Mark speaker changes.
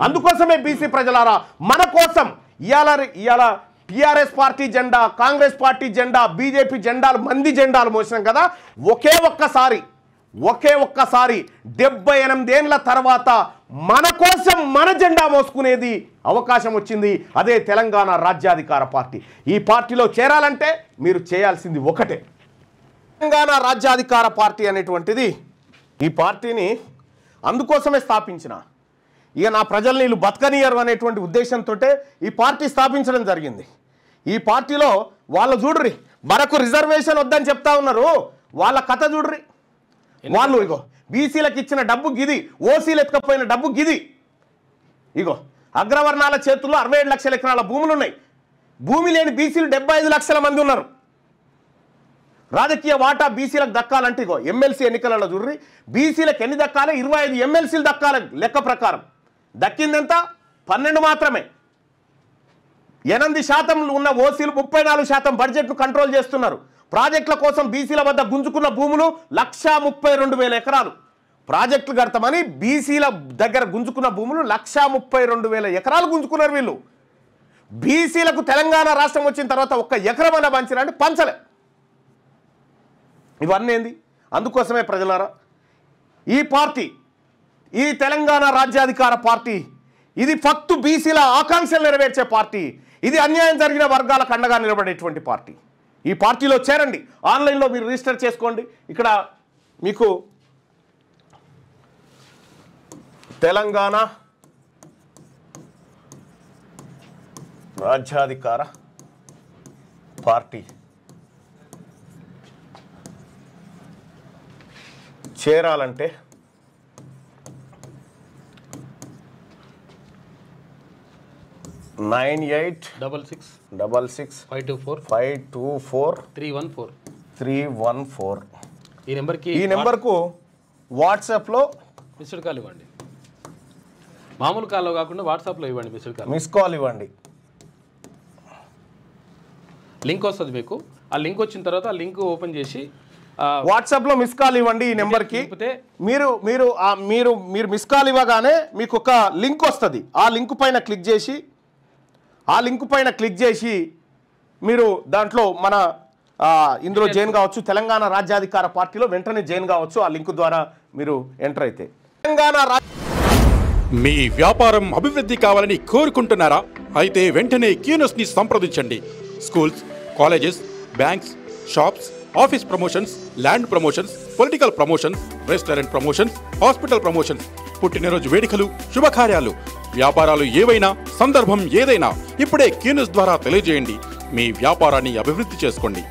Speaker 1: అందుకోసమే బీసీ ప్రజలారా మన కోసం ఇయాల టీఆర్ఎస్ పార్టీ జెండా, కాంగ్రెస్ పార్టీ జెండా, బీజేపీ జెండాలు, మంది జెండాలు మోసినాం కదా. ఒకే ఒక్కసారి 78 ఏళ్ల తర్వాత మన కోసం మన జెండా మోసుకునేది అవకాశం వచ్చింది. అదే తెలంగాణ రాజ్యాధికార పార్టీ. ఈ పార్టీలో చేరాలంటే మీరు చేయాల్సింది ఒకటే. తెలంగాణ రాజ్యాధికార పార్టీ అనేటువంటిది ఈ పార్టీని అందుకోసమే స్థాపించిన, ఇక నా ప్రజల్ని వీళ్ళు బతకనియరు అనేటువంటి ఉద్దేశంతో ఈ పార్టీ స్థాపించడం జరిగింది. ఈ పార్టీలో వాళ్ళు చూడ్రి, మనకు రిజర్వేషన్ వద్దని చెప్తా ఉన్నారు, వాళ్ళ కథ చూడ్రి. వాళ్ళు ఇగో బీసీలకు ఇచ్చిన డబ్బు గిది, ఓసీలు ఎత్తుకపోయిన డబ్బు గిది. ఇగో అగ్రవర్ణాల చేతుల్లో 67 లక్షల ఎకరాల భూములు ఉన్నాయి. భూమి లేని బీసీలు 75 లక్షల మంది ఉన్నారు. రాజకీయ వాటా బీసీలకు దక్కాలంటే ఇగో ఎమ్మెల్సీ ఎన్నికలలో చూడ్రి, బీసీలకు ఎన్ని దక్కాలి? 25 ఎమ్మెల్సీలు దక్కాలి లెక్క ప్రకారం. దక్కిందెంత? 12 మాత్రమే. 8% ఉన్న ఓసీలు 34% బడ్జెట్ను కంట్రోల్ చేస్తున్నారు. ప్రాజెక్టుల కోసం బీసీల వద్ద గుంజుకున్న భూములు 132,000 ఎకరాలు. ప్రాజెక్టులు కడతామని బీసీల దగ్గర గుంజుకున్న భూములు 132,000 ఎకరాలు గుంజుకున్నారు వీళ్ళు. బీసీలకు తెలంగాణ రాష్ట్రం వచ్చిన తర్వాత ఒక్క ఎకరమన్నా పంచిరండి, పంచలే. ఇవన్నీ ఏంది? అందుకోసమే ప్రజలారా ఈ పార్టీ, ఈ తెలంగాణ రాజ్యాధికార పార్టీ, ఇది ఫక్తు బీసీల ఆకాంక్షలు నెరవేర్చే పార్టీ. ఇది అన్యాయం జరిగిన వర్గాలకు అండగా నిలబడేటువంటి పార్టీ. ఈ పార్టీలో చేరండి. ఆన్లైన్లో మీరు రిజిస్టర్ చేసుకోండి. ఇక్కడ మీకు తెలంగాణ రాజ్యాధికార పార్టీ చేరాలంటే 98665524 ఈ నెంబర్కు వాట్సాప్లో
Speaker 2: మిస్డ్ కాల్ ఇవ్వండి. మామూలు కాల్లో కాకుండా వాట్సాప్లో ఇవ్వండి. మిస్ కాల్
Speaker 1: ఇవ్వండి.
Speaker 2: లింక్ వస్తుంది మీకు. ఆ లింక్ వచ్చిన తర్వాత ఆ లింక్ ఓపెన్ చేసి
Speaker 1: వాట్సాప్లో మిస్ కాల్ ఇవ్వండి. ఈ నెంబర్కి మీరు మీరు మీరు మీరు మిస్ కాల్ ఇవ్వగానే మీకు ఒక లింక్ వస్తుంది. ఆ లింక్ పైన క్లిక్ చేసి మీరు దాంట్లో మన ఇందులో జాయిన్ కావచ్చు. తెలంగాణ రాజ్యాధికార పార్టీలో వెంటనే జాయిన్ కావచ్చు. ఆ లింక్ ద్వారా మీరు ఎంటర్ అయితే.
Speaker 3: మీ వ్యాపారం అభివృద్ధి కావాలని కోరుకుంటున్నారా? అయితే వెంటనే క్యూనస్ని సంప్రదించండి. Schools, colleges, banks, shops, office promotions, land promotions, political promotions, restaurant promotions, hospital promotions, పుట్టినరోజు వేడుకలు, శుభకార్యాలు, వ్యాపారాలు ఏవైనా, సందర్భం ఏదైనా ఇప్పుడే క్యూనస్ ద్వారా తెలియజేయండి. మీ వ్యాపారాన్ని అభివృద్ధి చేసుకోండి.